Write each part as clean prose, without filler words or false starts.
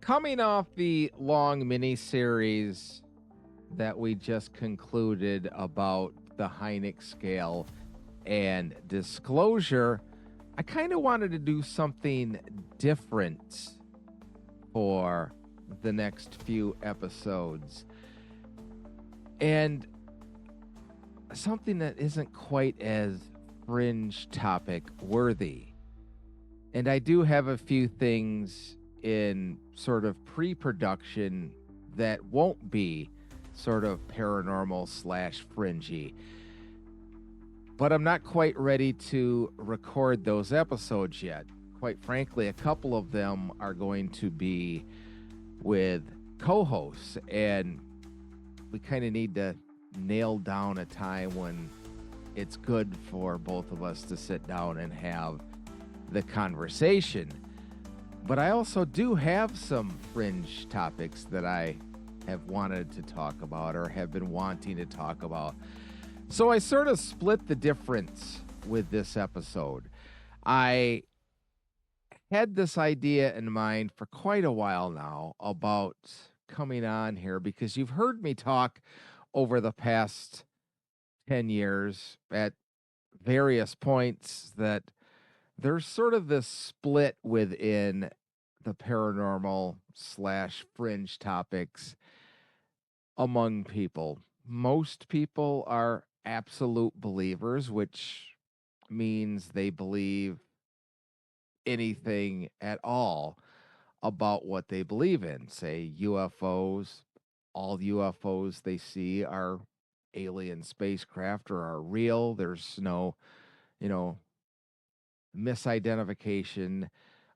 Coming off the long mini series that we just concluded about the Hynek scale and disclosure, I kind of wanted to do something different for the next few episodes. And something that isn't quite as fringe topic worthy. And I do have a few things in sort of pre-production that won't be sort of paranormal slash fringy. But I'm not quite ready to record those episodes yet. Quite frankly, a couple of them are going to be with co-hosts, and we kind of need to nail down a time when it's good for both of us to sit down and have the conversation. But I also do have some fringe topics that I have wanted to talk about or have been wanting to talk about. So I sort of split the difference with this episode. I had this idea in mind for quite a while now about coming on here because you've heard me talk over the past 10 years at various points that there's sort of this split within the paranormal slash fringe topics among people. Most people are absolute believers, which means they believe anything at all about what they believe in. Say UFOs, all UFOs they see are alien spacecraft or are real. There's no, you know, misidentification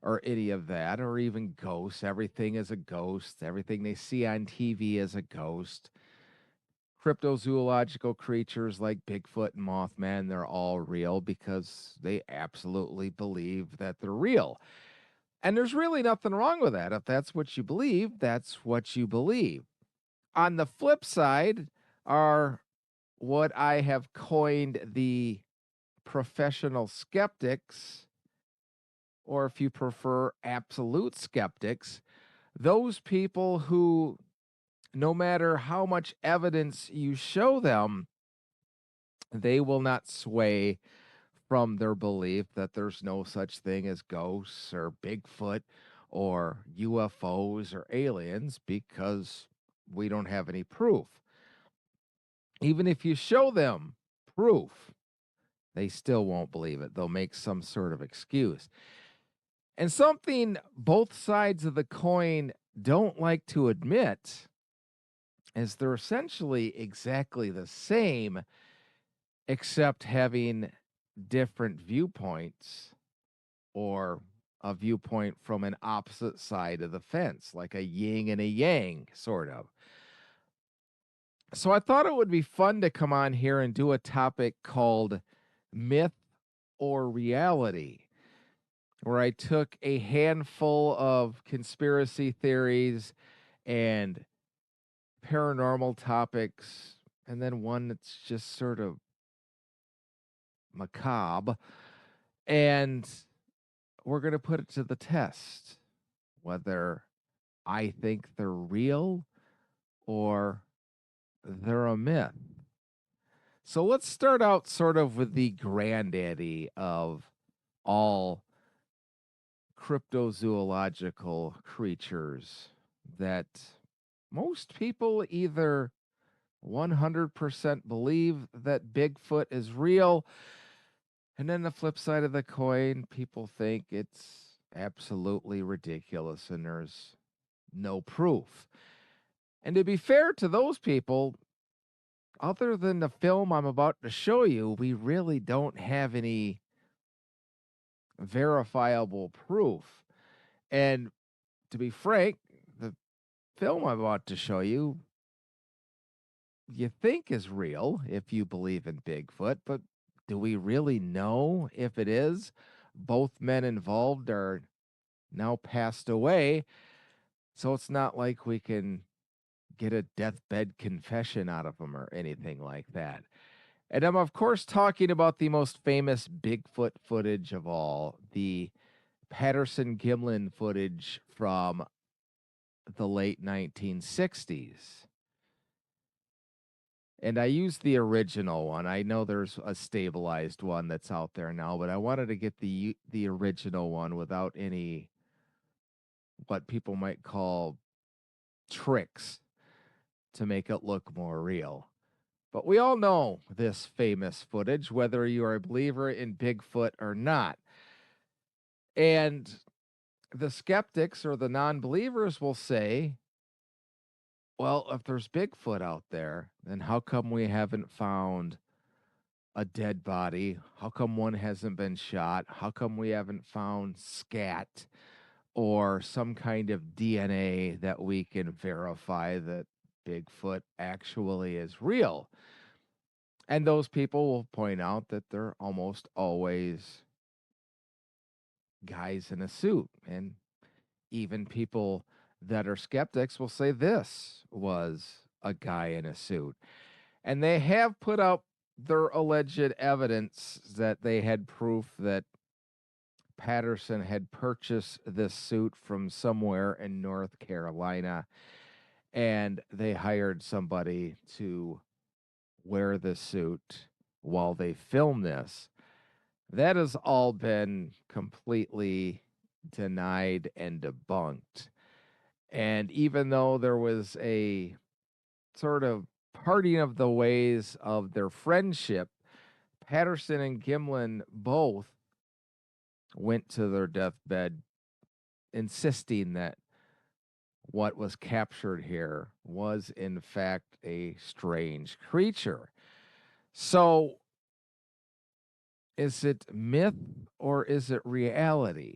or any of that, or even ghosts. Everything is a ghost. Everything they see on TV is a ghost. Cryptozoological creatures like Bigfoot and Mothman, they're all real because they absolutely believe that they're real. And there's really nothing wrong with that. If that's what you believe, that's what you believe. On the flip side are what I have coined the professional skeptics, or if you prefer, absolute skeptics, those people who, no matter how much evidence you show them, they will not sway from their belief that there's no such thing as ghosts or Bigfoot or UFOs or aliens because we don't have any proof. Even if you show them proof, they still won't believe it. They'll make some sort of excuse. And something both sides of the coin don't like to admit is they're essentially exactly the same, except having different viewpoints or a viewpoint from an opposite side of the fence, like a yin and a yang, sort of. So I thought it would be fun to come on here and do a topic called myth or reality, where I took a handful of conspiracy theories and paranormal topics, and then one that's just sort of macabre, and we're going to put it to the test whether I think they're real or they're a myth. So let's start out sort of with the granddaddy of all cryptozoological creatures that most people either 100% believe that Bigfoot is real, and then the flip side of the coin, people think it's absolutely ridiculous and there's no proof. And to be fair to those people, other than the film I'm about to show you, we really don't have any verifiable proof. And to be frank, the film I'm about to show you, you think is real if you believe in Bigfoot, but do we really know if it is? Both men involved are now passed away, so it's not like we can get a deathbed confession out of them or anything like that. And I'm, of course, talking about the most famous Bigfoot footage of all, the Patterson Gimlin footage from the late 1960s. And I used the original one. I know there's a stabilized one that's out there now, but I wanted to get the original one without any what people might call tricks to make it look more real. But we all know this famous footage, whether you are a believer in Bigfoot or not. And the skeptics or the non believers will say, well, if there's Bigfoot out there, then how come we haven't found a dead body? How come one hasn't been shot? How come we haven't found scat or some kind of DNA that we can verify that Bigfoot actually is real? And those people will point out that they're almost always guys in a suit. And even people that are skeptics will say this was a guy in a suit. And they have put up their alleged evidence that they had proof that Patterson had purchased this suit from somewhere in North Carolina. And they hired somebody to wear the suit while they filmed this. That has all been completely denied and debunked. And even though there was a sort of parting of the ways of their friendship, Patterson and Gimlin both went to their deathbed insisting that what was captured here was, in fact, a strange creature. So, is it myth or is it reality?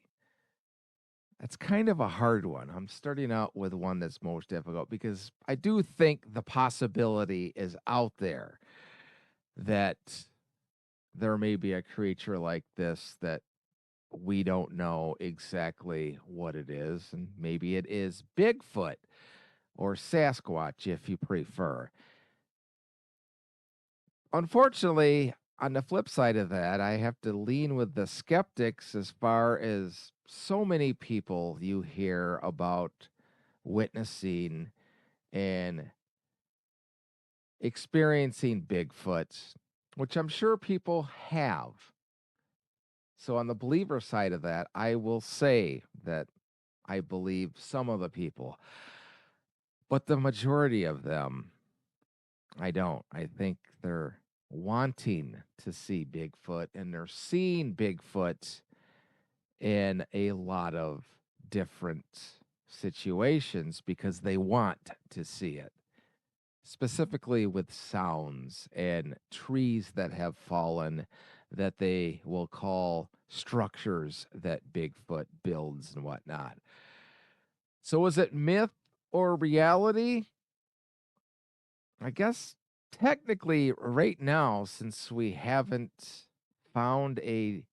That's kind of a hard one. I'm starting out with one that's most difficult because I do think the possibility is out there that there may be a creature like this that we don't know exactly what it is. And maybe it is Bigfoot or Sasquatch, if you prefer. Unfortunately, on the flip side of that, I have to lean with the skeptics as far as so many people you hear about witnessing and experiencing Bigfoot, which I'm sure people have. So, on the believer side of that, I will say that I believe some of the people, but the majority of them, I don't. I think they're wanting to see Bigfoot and they're seeing Bigfoot in a lot of different situations because they want to see it, specifically with sounds and trees that have fallen that they will call structures that Bigfoot builds and whatnot. So, is it myth or reality? I guess technically, right now, since we haven't found a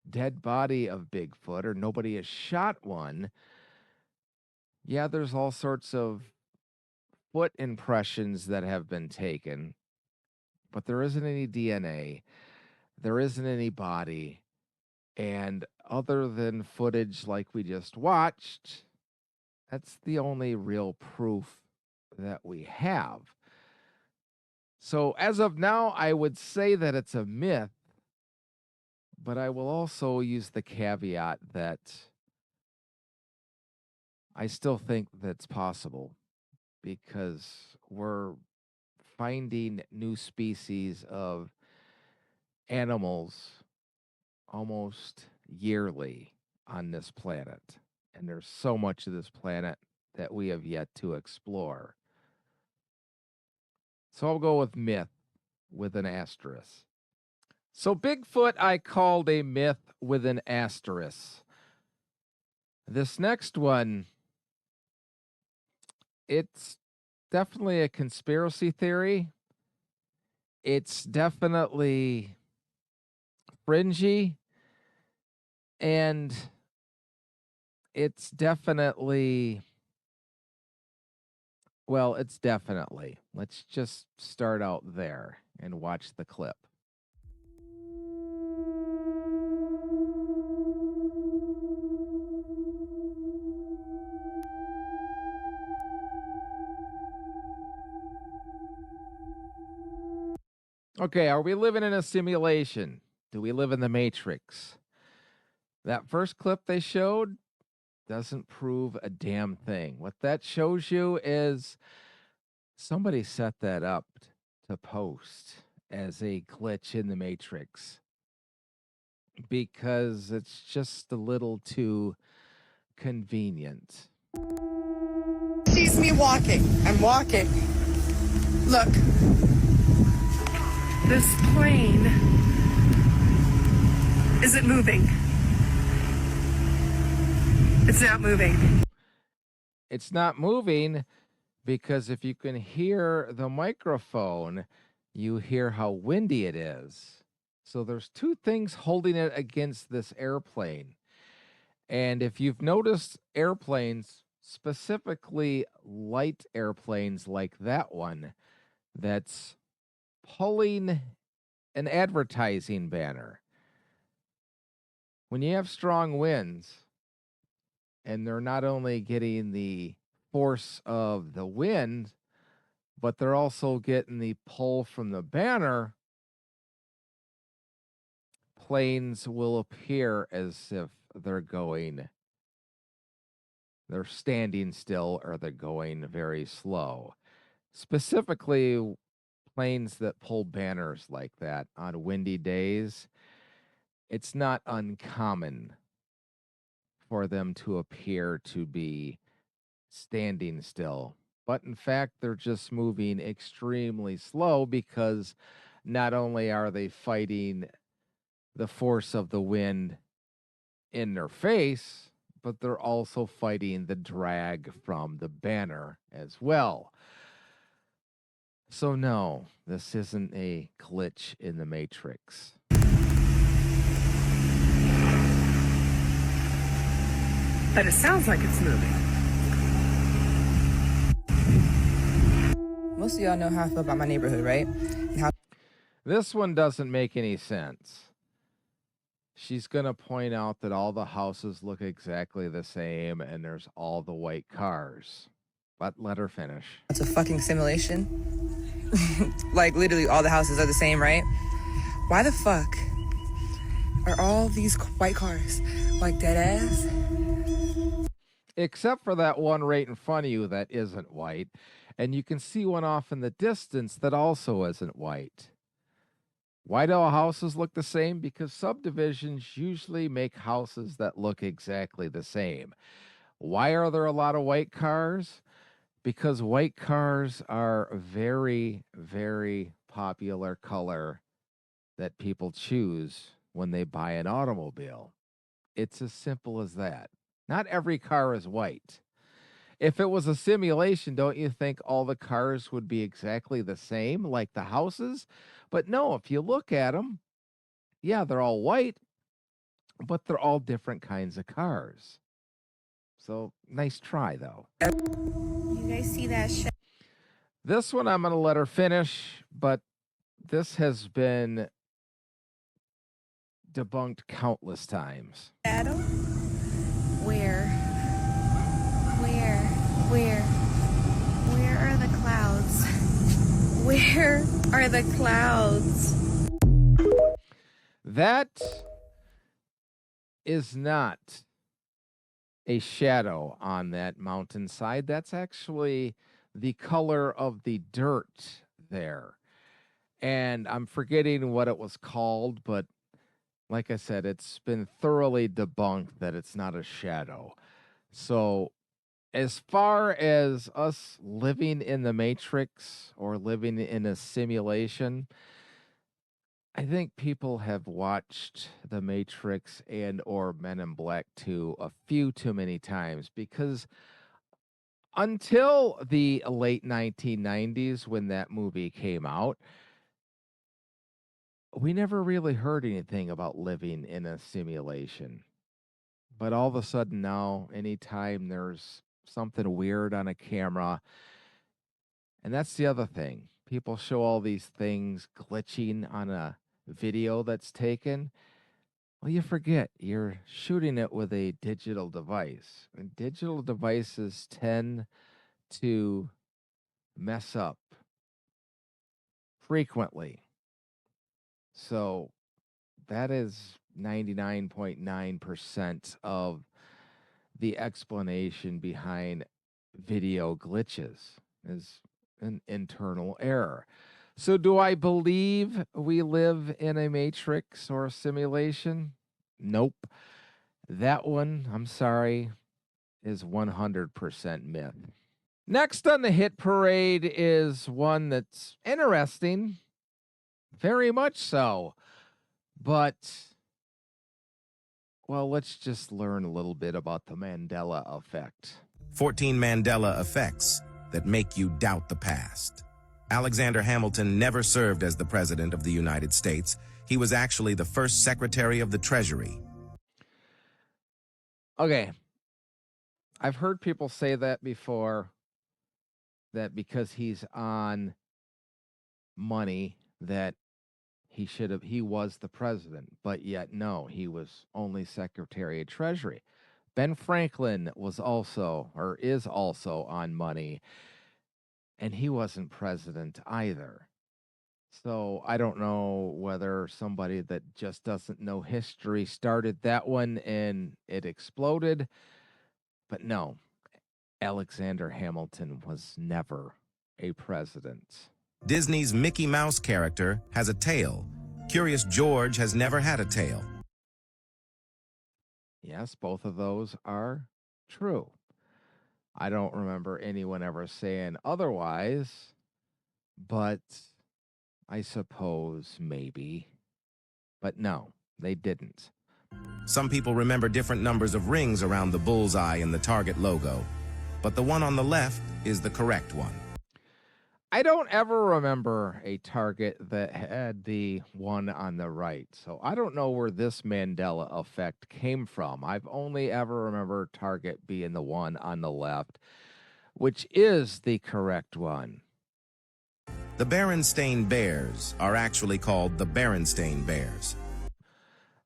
dead body of Bigfoot or nobody has shot one, yeah, there's all sorts of foot impressions that have been taken, but there isn't any DNA, there isn't any body. And other than footage like we just watched, that's the only real proof that we have. So, as of now, I would say that it's a myth, but I will also use the caveat that I still think that's possible because we're finding new species of animals almost yearly on this planet. And there's so much of this planet that we have yet to explore. So I'll go with myth with an asterisk. So Bigfoot I called a myth with an asterisk. This next one, it's definitely a conspiracy theory. It's definitely fringy, and it's definitely, well, it's definitely. Let's just start out there and watch the clip. Okay, are we living in a simulation? Do we live in the Matrix? That first clip they showed doesn't prove a damn thing. What that shows you is somebody set that up to post as a glitch in the Matrix because it's just a little too convenient. Sees me walking. I'm walking. Look. This plane isn't moving. It's not moving. It's not moving because if you can hear the microphone, you hear how windy it is. So there's two things holding it against this airplane. And if you've noticed airplanes, specifically light airplanes like that one, that's pulling an advertising banner. When you have strong winds and they're not only getting the force of the wind, but they're also getting the pull from the banner, planes will appear as if they're standing still or they're going very slow. Specifically, planes that pull banners like that on windy days, it's not uncommon for them to appear to be standing still. But in fact, they're just moving extremely slow because not only are they fighting the force of the wind in their face, but they're also fighting the drag from the banner as well. So, no, this isn't a glitch in the Matrix. But it sounds like it's moving. Most of y'all know how I feel about my neighborhood, right? This one doesn't make any sense. She's going to point out that all the houses look exactly the same and there's all the white cars. But let her finish. It's a fucking simulation. Like, literally all the houses are the same, right? Why the fuck are all these white cars like dead ass? Except for that one right in front of you that isn't white. And you can see one off in the distance that also isn't white. Why do all houses look the same? Because subdivisions usually make houses that look exactly the same. Why are there a lot of white cars? Because white cars are a very, very popular color that people choose when they buy an automobile. It's as simple as that. Not every car is white. If it was a simulation, don't you think all the cars would be exactly the same, like the houses? But no, if you look at them, yeah, they're all white, but they're all different kinds of cars. So nice try, though. You guys see that shit? This one I'm going to let her finish, but this has been debunked countless times. Shadow? Where? Where? Where? Where are the clouds? Where are the clouds? That is not a shadow on that mountainside. That's actually the color of the dirt there. And I'm forgetting what it was called, but like I said, it's been thoroughly debunked that it's not a shadow. So, as far as us living in the Matrix or living in a simulation, I think people have watched The Matrix and or Men in Black 2 a few too many times because until the late 1990s when that movie came out, we never really heard anything about living in a simulation. But all of a sudden now, anytime there's something weird on a camera, and that's the other thing. People show all these things glitching on a video that's taken. Well, you forget you're shooting it with a digital device. And digital devices tend to mess up frequently. So that is 99.9% of the explanation behind video glitches is an internal error. So, do I believe we live in a matrix or a simulation? Nope. That one, I'm sorry, is 100% myth. Next on the hit parade is one that's interesting, very much so. But, well, let's just learn a little bit about the Mandela effect. 14 Mandela effects that make you doubt the past. Alexander Hamilton never served as the President of the United States. He was actually the first Secretary of the Treasury. Okay. I've heard people say that before, that because he's on money, that he was the president, but yet no, he was only Secretary of Treasury. Ben Franklin was also, or is also, on money, and he wasn't president either. So I don't know whether somebody that just doesn't know history started that one and it exploded, but no, Alexander Hamilton was never a president. Disney's Mickey Mouse character has a tail. Curious George has never had a tail. Yes, both of those are true. I don't remember anyone ever saying otherwise, but I suppose maybe. But no, they didn't. Some people remember different numbers of rings around the bullseye in the Target logo, but the one on the left is the correct one. I don't ever remember a Target that had the one on the right, so I don't know where this Mandela effect came from. I've only ever remember Target being the one on the left, which is the correct one. The Berenstain Bears are actually called the Berenstain Bears.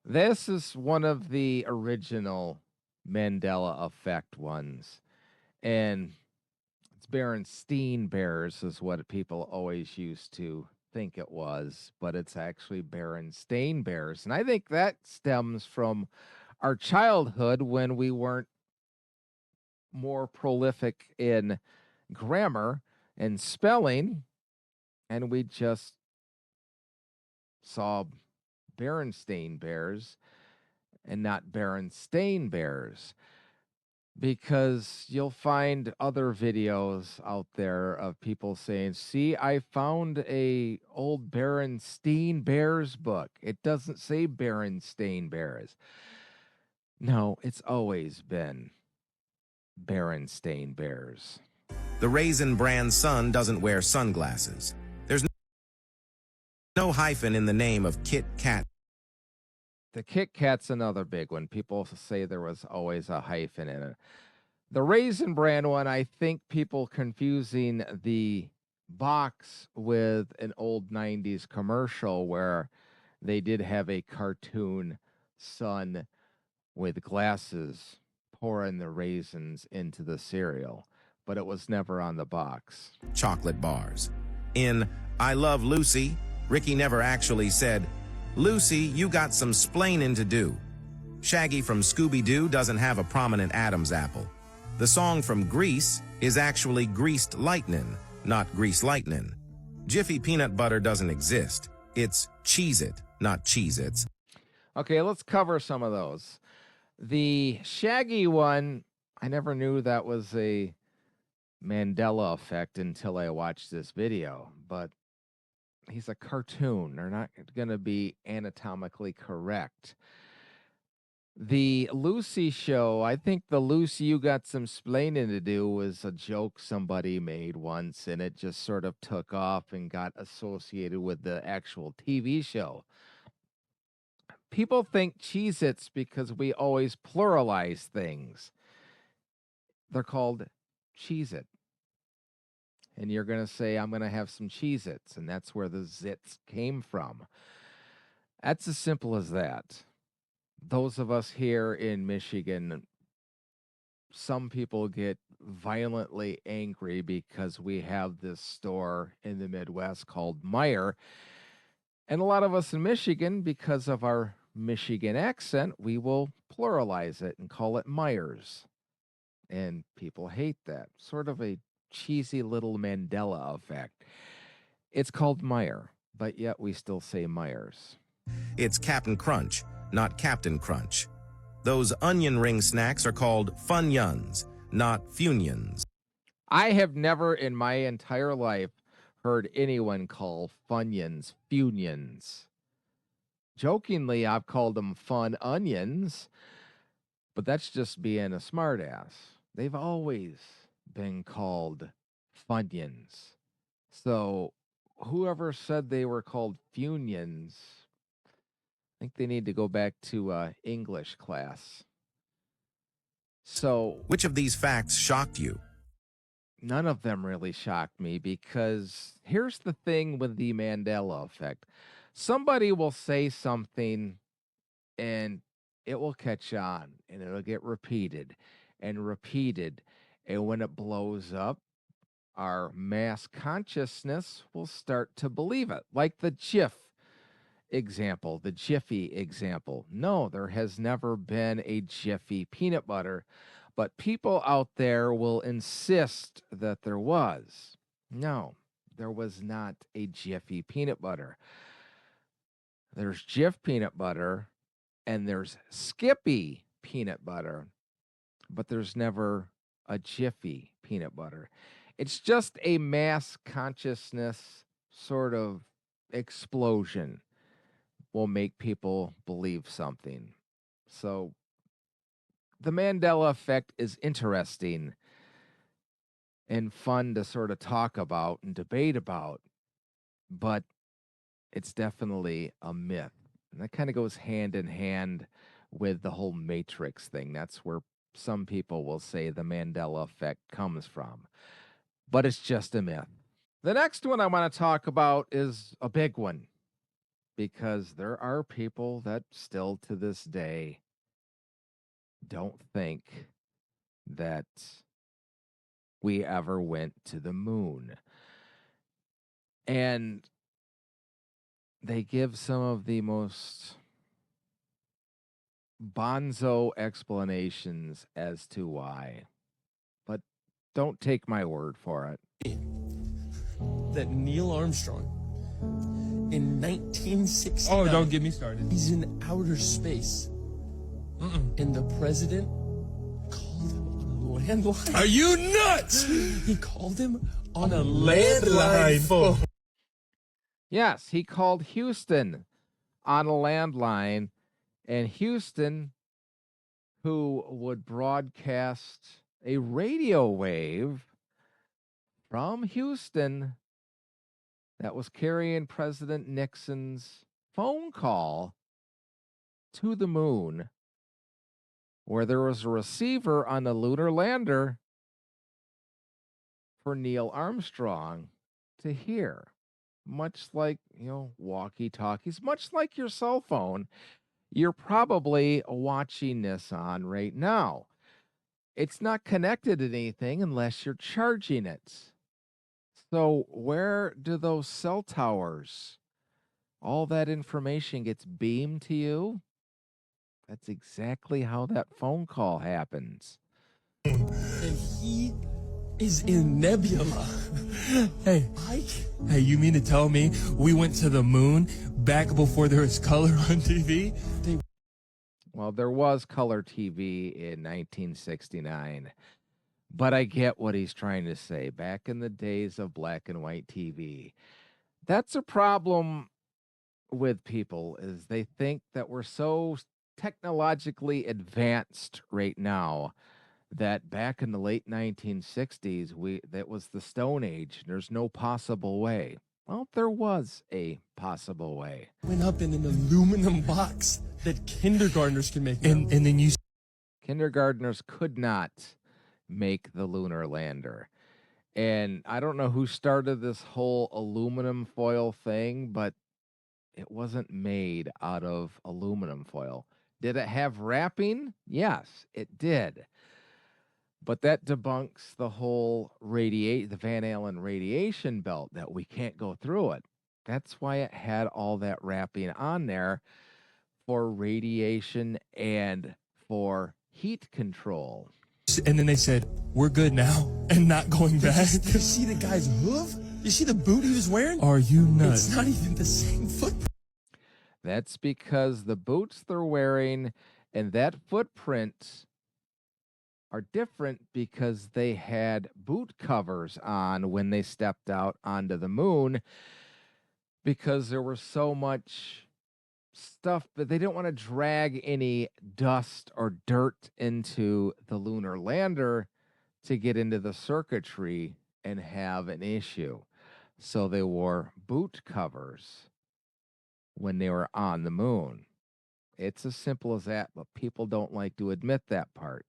This is one of the original Mandela effect ones, and it's Berenstain Bears is what people always used to think it was, but it's actually Berenstain Bears. And I think that stems from our childhood when we weren't more prolific in grammar and spelling, and we just saw Berenstain Bears and not Berenstain Bears. Because you'll find other videos out there of people saying, "See, I found a old Berenstain Bears book. It doesn't say Berenstain Bears." No, it's always been Berenstain Bears. The Raisin Bran son doesn't wear sunglasses. There's no hyphen in the name of Kit Kat. The Kit Kat's another big one. People say there was always a hyphen in it. The Raisin Bran one, I think people confusing the box with an old 90s commercial where they did have a cartoon son with glasses pouring the raisins into the cereal, but it was never on the box. Chocolate bars. In I Love Lucy, Ricky never actually said, "Lucy, you got some splaining to do." Shaggy from Scooby-Doo doesn't have a prominent Adam's apple. The song from Grease is actually Greased Lightnin', not Grease Lightnin'. Jiffy peanut butter doesn't exist. It's Cheez-It, not Cheez-Its. Okay, let's cover some of those. The Shaggy one, I never knew that was a Mandela effect until I watched this video, but he's a cartoon. They're not going to be anatomically correct. The Lucy show, I think the Lucy You Got Some Splaining to Do was a joke somebody made once, and it just sort of took off and got associated with the actual TV show. People think Cheez-Its because we always pluralize things. They're called Cheez-It. And you're going to say, "I'm going to have some Cheez-Its," and that's where the zits came from. That's as simple as that. Those of us here in Michigan, some people get violently angry because we have this store in the Midwest called Meijer, And a lot of us in Michigan, because of our Michigan accent, we will pluralize it and call it Myers. And people hate that. Sort of a cheesy little Mandela effect. It's called Meyer, but yet we still say Myers. It's Captain Crunch, not Captain Crunch. Those onion ring snacks are called Funyuns, not Funyuns. I have never in my entire life heard anyone call Funyuns Funyuns. Jokingly, I've called them fun onions, but that's just being a smartass. They've always been called Funyuns. So whoever said they were called Funyuns, I think they need to go back to English class. So Which of these facts shocked you? none of them really shocked me because here's the thing with the Mandela effect. Somebody will say something and it will catch on and it'll get repeated and repeated. And when it blows up, our mass consciousness will start to believe it. Like the Jif example, the Jiffy example. No, there has never been a Jiffy peanut butter, but people out there will insist that there was. No, there was not a Jiffy peanut butter. There's Jif peanut butter and there's Skippy peanut butter, but there's never a Jiffy peanut butter. It's just a mass consciousness sort of explosion will make people believe something. So the Mandela effect is interesting and fun to sort of talk about and debate about, but it's definitely a myth. And that kind of goes hand in hand with the whole Matrix thing. That's where some people will say the Mandela effect comes from, but it's just a myth. The next one I want to talk about is a big one because there are people that still to this day don't think that we ever went to the moon. And they give some of the most bonzo explanations as to why. But don't take my word for it. That Neil Armstrong in 1969. Oh, don't get me started. He's in outer space. And the president called him on a landline. Are you nuts? He called him on a landline phone. Yes, he called Houston on a landline, and Houston, who would broadcast a radio wave from Houston that was carrying President Nixon's phone call to the moon, where there was a receiver on the lunar lander for Neil Armstrong to hear. Much like, walkie-talkies, much like your cell phone, you're probably watching this on right now. It's not connected to anything unless you're charging it. So where do those cell towers, all that information gets beamed to you? That's exactly how that phone call happens. And he is in Nebula. Hey, Mike? hey, you mean to tell me we went to the moon back before there was color on TV? Well, there was color TV in 1969, but I get what he's trying to say. Back in the days of black and white TV, that's a problem with people is they think that we're so technologically advanced right now that back in the late 1960s, that was the Stone Age. There's no possible way. Well, there was a possible way. Went up in an aluminum box that kindergartners can make. And then you Kindergartners could not make the lunar lander. And I don't know who started this whole aluminum foil thing, but it wasn't made out of aluminum foil. Did it have wrapping? Yes, it did. But that debunks the whole the Van Allen radiation belt that we can't go through it. That's why it had all that wrapping on there for radiation and for heat control. And then they said, we're good now and not going back. Did you see the guy's hoof? You see the boot he was wearing? Are you nuts? It's not even the same foot. That's because the boots they're wearing and that footprint are different because they had boot covers on when they stepped out onto the moon, because there was so much stuff, but they didn't want to drag any dust or dirt into the lunar lander to get into the circuitry and have an issue. So they wore boot covers when they were on the moon. It's as simple as that, but people don't like to admit that part.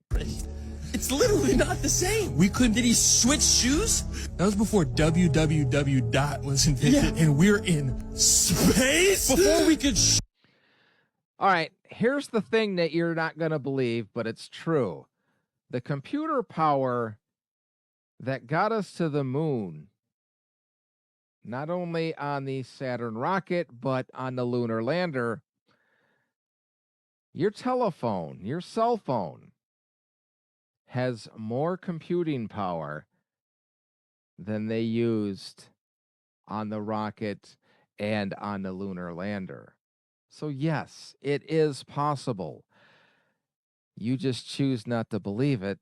It's literally not the same. We couldn't. Did he switch shoes? That was before www dot was invented, and we're in space Before we could All right, here's the thing that you're not going to believe, but it's true. The computer power that got us to the moon, not only on the Saturn rocket, but on the lunar lander, your telephone, your cell phone, has more computing power than they used on the rocket and on the lunar lander. So yes, it is possible. You just choose not to believe it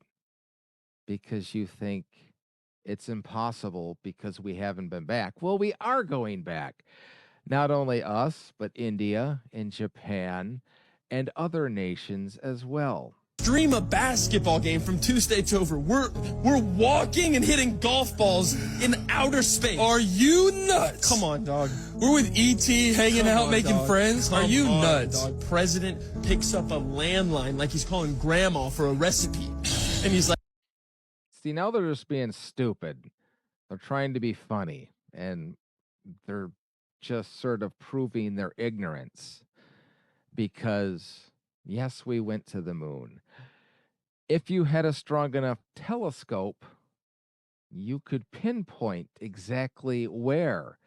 because you think it's impossible because we haven't been back. Well, we are going back. Not only us, but India and Japan and other nations as well. stream a basketball game from 2 states over. We're walking and hitting golf balls in outer space. Are you nuts? Come on, dog. We're with E.T. hanging Come out, on, making dog. friends. Are Come you on, nuts? Dog. President picks up a landline like he's calling grandma for a recipe. And he's like, See, now they're just being stupid. They're trying to be funny, and they're just sort of proving their ignorance because, yes, we went to the moon. If you had a strong enough telescope, you could pinpoint exactly where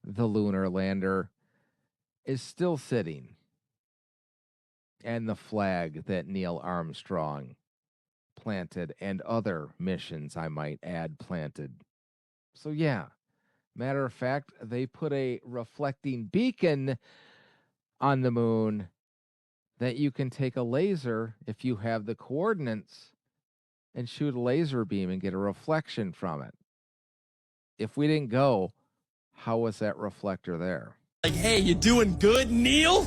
the lunar lander is still sitting and the flag that Neil Armstrong planted and other missions, I might add, planted. So yeah, matter of fact, they put a reflecting beacon on the moon that you can take a laser if you have the coordinates and shoot a laser beam and get a reflection from it. If we didn't go, how was that reflector there? hey, you doing good, Neil?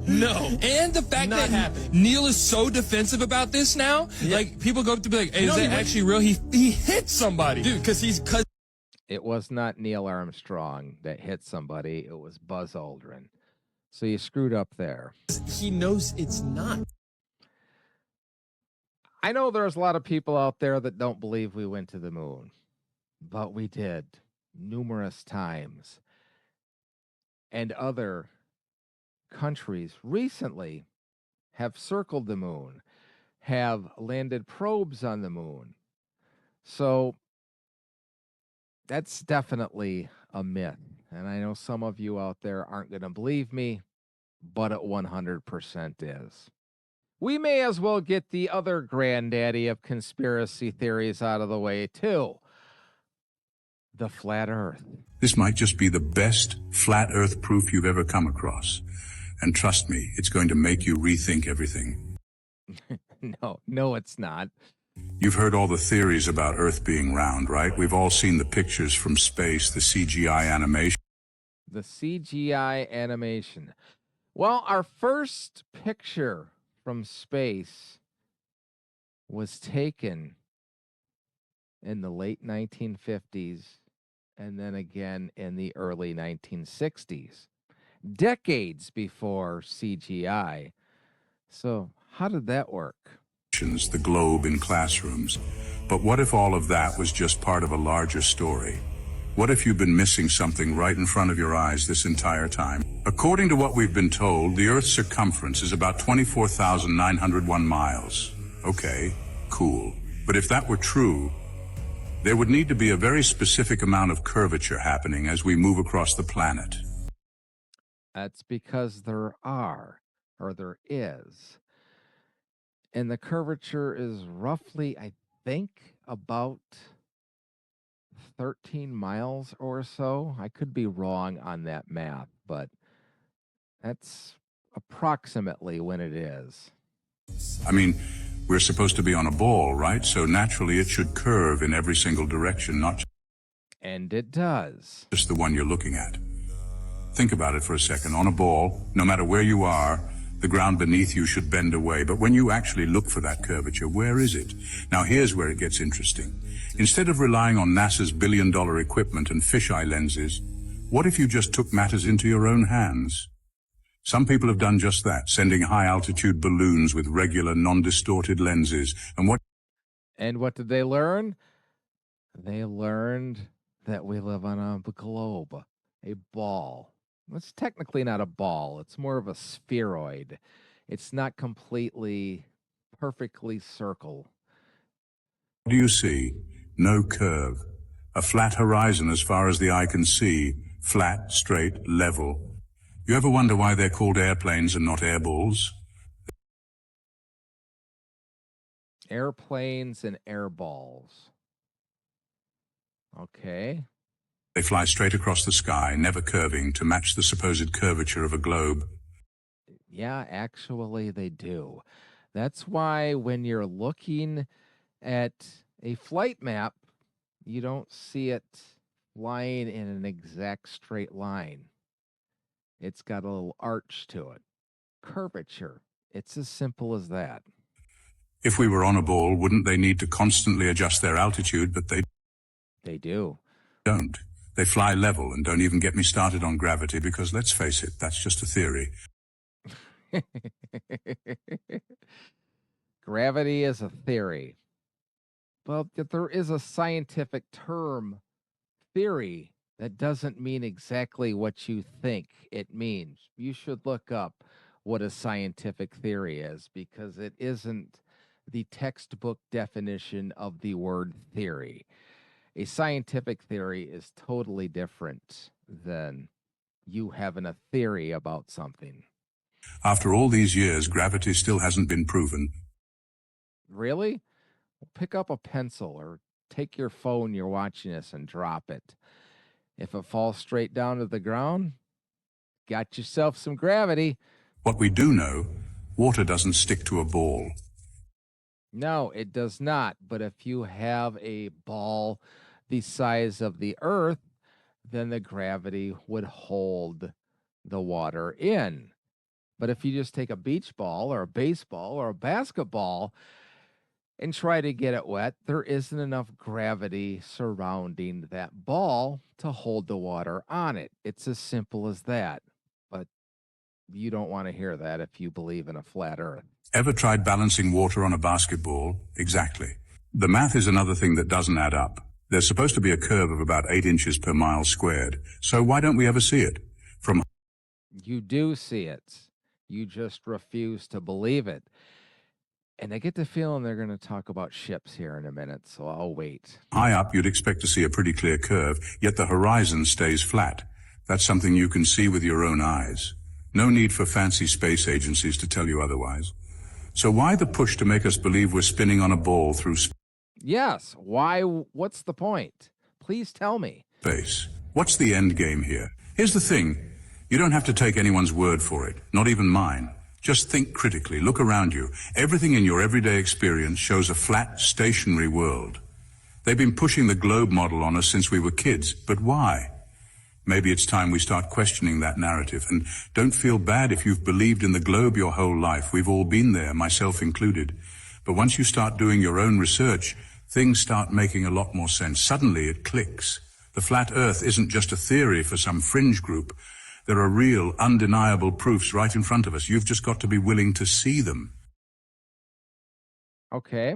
No. And the fact Not that happening. Neil is so defensive about this now, like people go up to be like, hey, No, is he that went- actually real? He hit somebody. Dude, because It was not Neil Armstrong that hit somebody, it was Buzz Aldrin. So you screwed up there. he knows it's not. I know there's a lot of people out there that don't believe we went to the moon, but we did numerous times. And other countries recently have circled the moon, have landed probes on the moon. So that's definitely a myth. And I know some of you out there aren't going to believe me, but it 100% is. We may as well get the other granddaddy of conspiracy theories out of the way, too. The flat Earth. This might just be the best flat earth proof you've ever come across. And trust me, it's going to make you rethink everything. No, it's not. You've heard all the theories about Earth being round, right? We've all seen the pictures from space, the CGI animation. The CGI animation. Well, our first picture from space was taken in the late 1950s and then again in the early 1960s, decades before CGI. So how did that work? The globe in classrooms. But what if all of that was just part of a larger story? What if you've been missing something right in front of your eyes this entire time? According to what we've been told, the Earth's circumference is about 24,901 miles. Okay, cool. But if that were true, there would need to be a very specific amount of curvature happening as we move across the planet. That's because there is. And the curvature is roughly, I think, about 13 miles or so. I could be wrong on that math, but that's approximately when it is. I mean, we're supposed to be on a ball, right? So naturally it should curve in every single direction, not And it does. just the one you're looking at. Think about it for a second. On a ball, no matter where you are, the ground beneath you should bend away. But when you actually look for that curvature, where is it? Now here's where it gets interesting. Instead of relying on NASA's billion-dollar equipment and fisheye lenses, what if you just took matters into your own hands? Some people have done just that, sending high-altitude balloons with regular, non-distorted lenses. And what did they learn? They learned that we live on a globe, a ball. It's technically not a ball, it's more of a spheroid. It's not completely perfectly circle. what do you see? No curve. A flat horizon as far as the eye can see. Flat, straight, level. You ever wonder why they're called airplanes and not airballs? Airplanes and air balls. Okay. They fly straight across the sky, never curving, to match the supposed curvature of a globe. Yeah, actually, they do. That's why when you're looking at a flight map, you don't see it flying in an exact straight line. It's got a little arch to it. Curvature. It's as simple as that. If we were on a ball, wouldn't they need to constantly adjust their altitude? But They do. don't. They fly level, and don't even get me started on gravity, because let's face it, that's just a theory. Gravity is a theory. Well, there is a scientific term, theory, that doesn't mean exactly what you think it means. You should look up what a scientific theory is because it isn't the textbook definition of the word theory. A scientific theory is totally different than you having a theory about something. After all these years, gravity still hasn't been proven. Really? Well, pick up a pencil or take your phone you're watching this and drop it. If it falls straight down to the ground, got yourself some gravity. What we do know, water doesn't stick to a ball. No, it does not. But if you have a ball the size of the earth, then the gravity would hold the water in. But if you just take a beach ball or a baseball or a basketball and try to get it wet, there isn't enough gravity surrounding that ball to hold the water on it. It's as simple as that. But you don't want to hear that if you believe in a flat earth. Ever tried balancing water on a basketball? Exactly. The math is another thing that doesn't add up. There's supposed to be a curve of about 8 inches per mile squared. So why don't we ever see it? You do see it. You just refuse to believe it. And I get the feeling they're going to talk about ships here in a minute, so I'll wait. High up, you'd expect to see a pretty clear curve, yet the horizon stays flat. That's something you can see with your own eyes. No need for fancy space agencies to tell you otherwise. So why the push to make us believe we're spinning on a ball through Yes. Why? What's the point? Please tell me. space? What's the end game here? Here's the thing. You don't have to take anyone's word for it, not even mine. Just think critically, look around you. Everything in your everyday experience shows a flat, stationary world. They've been pushing the globe model on us since we were kids, but why? Maybe it's time we start questioning that narrative, and don't feel bad if you've believed in the globe your whole life. We've all been there, myself included. But once you start doing your own research, things start making a lot more sense. Suddenly it clicks. The flat earth isn't just a theory for some fringe group. There are real, undeniable proofs right in front of us. You've just got to be willing to see them. Okay.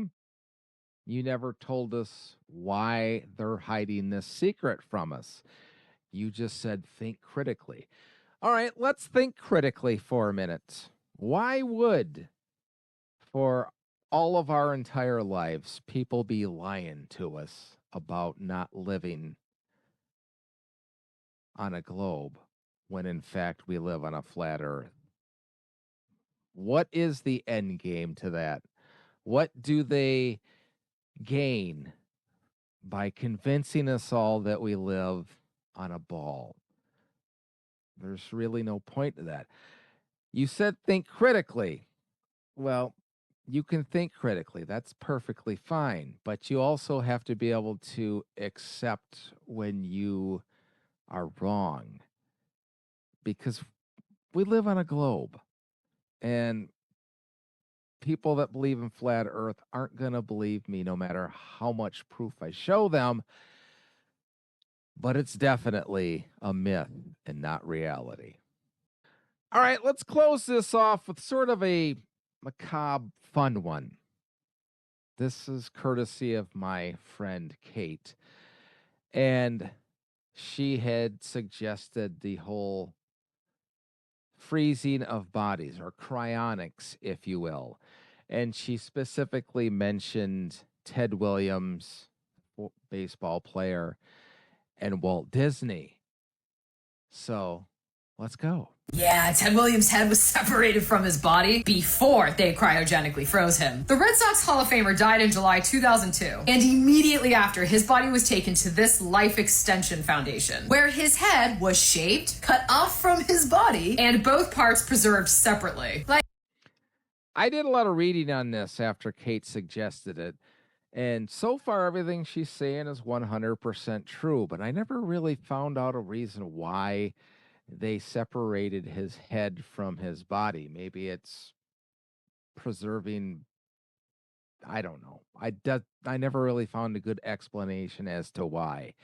You never told us why they're hiding this secret from us. You just said think critically. All right, let's think critically for a minute. Why would, for all of our entire lives, people be lying to us about not living on a globe? when in fact we live on a flat earth? What is the end game to that? What do they gain by convincing us all that we live on a ball? There's really no point to that. You said think critically. Well, you can think critically. That's perfectly fine. But you also have to be able to accept when you are wrong, because we live on a globe, and people that believe in flat earth aren't going to believe me no matter how much proof I show them. But it's definitely a myth and not reality. All right, let's close this off with sort of a macabre, fun one. This is courtesy of my friend Kate. And she had suggested the whole freezing of bodies, or cryonics, if you will. And she specifically mentioned Ted Williams, baseball player, and Walt Disney. So let's go. Yeah, Ted Williams' head was separated from his body before they cryogenically froze him. The Red Sox Hall of Famer died in July 2002, and immediately after, his body was taken to this Life Extension Foundation, where his head was shaped, cut off from his body, and both parts preserved separately. I did a lot of reading on this after Kate suggested it, and so far everything she's saying is 100% true, but I never really found out a reason why they separated his head from his body. Maybe it's preserving, I don't know. I never really found a good explanation as to why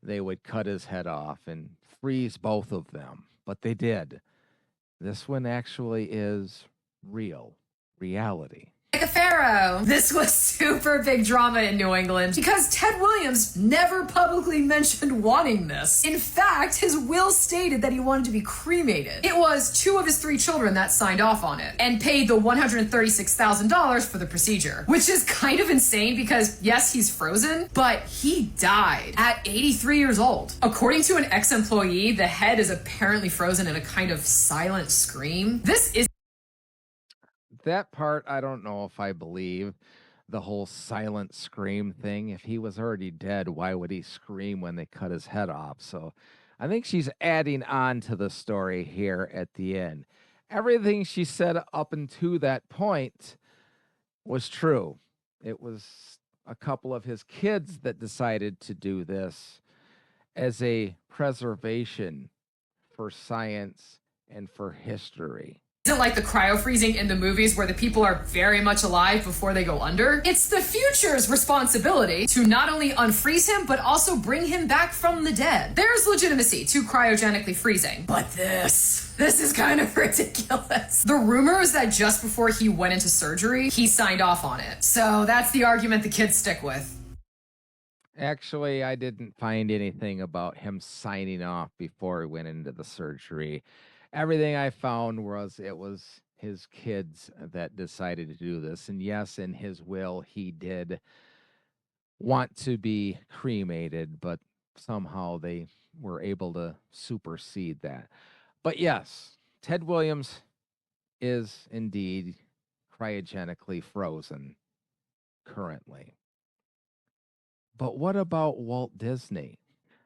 they would cut his head off and freeze both of them, but they did. This one actually is reality. Like a pharaoh. This was super big drama in New England because Ted Williams never publicly mentioned wanting this. In fact, his will stated that he wanted to be cremated. It was 2 of his 3 children that signed off on it and paid the $136,000 for the procedure, which is kind of insane because yes, he's frozen, but he died at 83 years old. According to an ex-employee, the head is apparently frozen in a kind of silent scream. This is That part, I don't know if I believe. The whole silent scream thing. If he was already dead, why would he scream when they cut his head off? So I think she's adding on to the story here at the end. Everything she said up until that point was true. It was a couple of his kids that decided to do this as a preservation for science and for history. Isn't like the cryo-freezing in the movies where the people are very much alive before they go under. It's the future's responsibility to not only unfreeze him, but also bring him back from the dead. There's legitimacy to cryogenically freezing. But this is kind of ridiculous. The rumor is that just before he went into surgery, he signed off on it. So that's the argument the kids stick with. Actually, I didn't find anything about him signing off before he went into the surgery. Everything I found was it was his kids that decided to do this. And yes, in his will, he did want to be cremated, but somehow they were able to supersede that. But yes, Ted Williams is indeed cryogenically frozen currently. But what about Walt Disney?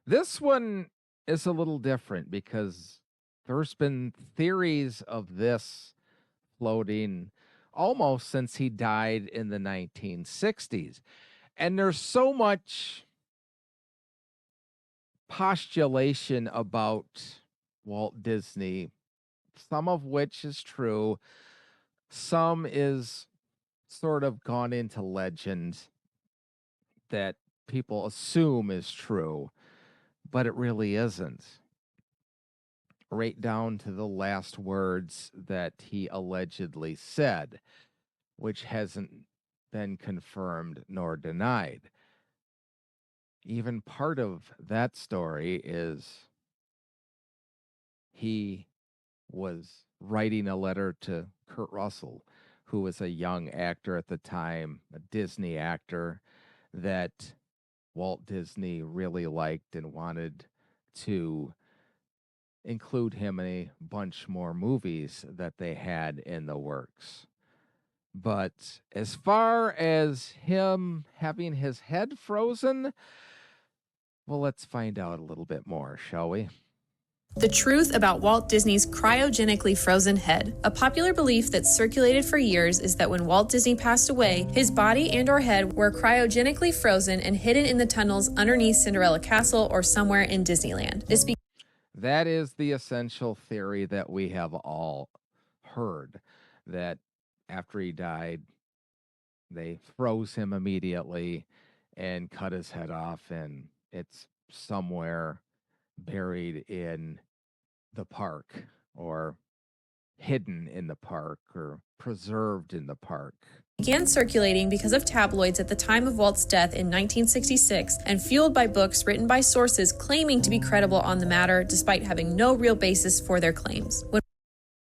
This one is a little different because there's been theories of this floating almost since he died in the 1960s. And there's so much postulation about Walt Disney, some of which is true, some is sort of gone into legend that people assume is true, but it really isn't. Right down to the last words that he allegedly said, which hasn't been confirmed nor denied. Even part of that story is he was writing a letter to Kurt Russell, who was a young actor at the time, a Disney actor that Walt Disney really liked and wanted to include him in a bunch more movies that they had in the works. But as far as him having his head frozen, well, let's find out a little bit more, shall we? The truth about Walt Disney's cryogenically frozen head. A popular belief that circulated for years is that when Walt Disney passed away, his body and/or head were cryogenically frozen and hidden in the tunnels underneath Cinderella Castle or somewhere in Disneyland. That is the essential theory that we have all heard, that after he died, they froze him immediately and cut his head off, and it's somewhere buried in the park or hidden in the park or preserved in the park. Began circulating because of tabloids at the time of Walt's death in 1966 and fueled by books written by sources claiming to be credible on the matter despite having no real basis for their claims.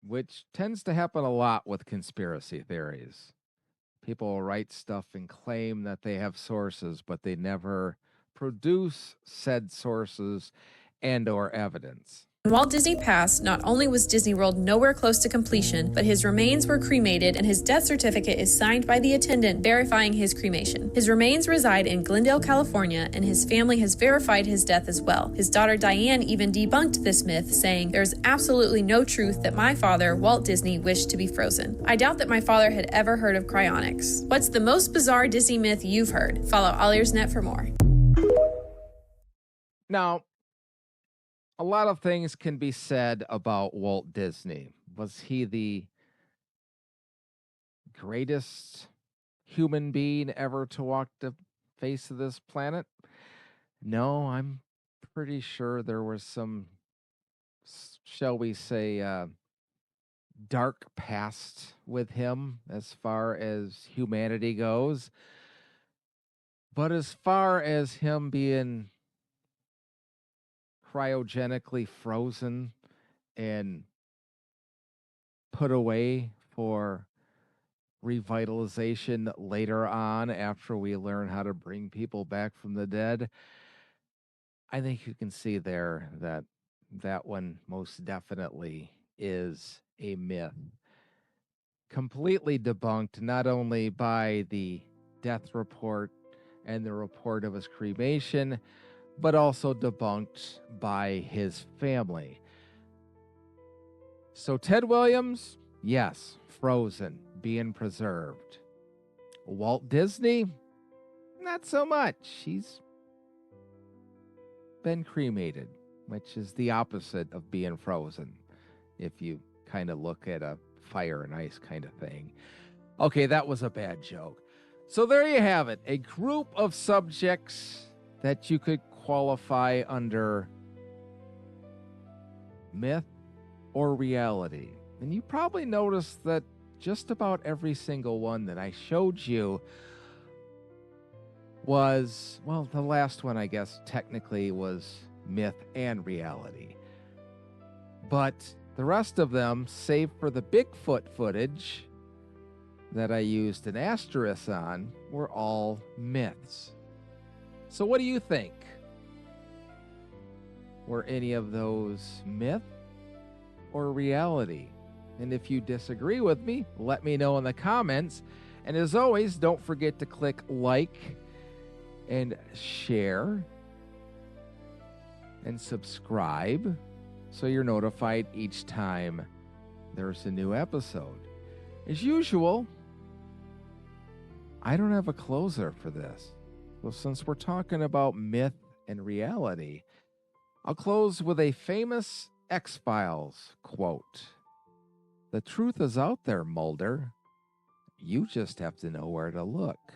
Which tends to happen a lot with conspiracy theories. People will write stuff and claim that they have sources, but they never produce said sources and or evidence. When Walt Disney passed, not only was Disney World nowhere close to completion, but his remains were cremated and his death certificate is signed by the attendant verifying his cremation. His remains reside in Glendale, California, and his family has verified his death as well. His daughter Diane even debunked this myth, saying, "There's absolutely no truth that my father, Walt Disney, wished to be frozen. I doubt that my father had ever heard of cryonics." What's the most bizarre Disney myth you've heard? Follow Alliersnet for more. Now, a lot of things can be said about Walt Disney. Was he the greatest human being ever to walk the face of this planet? No, I'm pretty sure there was some, shall we say, dark past with him as far as humanity goes. But as far as him being cryogenically frozen and put away for revitalization later on after we learn how to bring people back from the dead, I think you can see there that that one most definitely is a myth. Completely debunked not only by the death report and the report of his cremation, but also debunked by his family. So Ted Williams, yes, frozen, being preserved. Walt Disney, not so much. He's been cremated, which is the opposite of being frozen, if you kind of look at a fire and ice kind of thing. Okay, that was a bad joke. So there you have it, a group of subjects that you could qualify under myth or reality. And you probably noticed that just about every single one that I showed you was, well, the last one, I guess, technically was myth and reality. But the rest of them, save for the Bigfoot footage that I used an asterisk on, were all myths. So what do you think? Were any of those myth or reality? And if you disagree with me, let me know in the comments. And as always, don't forget to click like and share and subscribe so you're notified each time there's a new episode. As usual, I don't have a closer for this. Well, since we're talking about myth and reality, I'll close with a famous X-Files quote. "The truth is out there, Mulder. You just have to know where to look."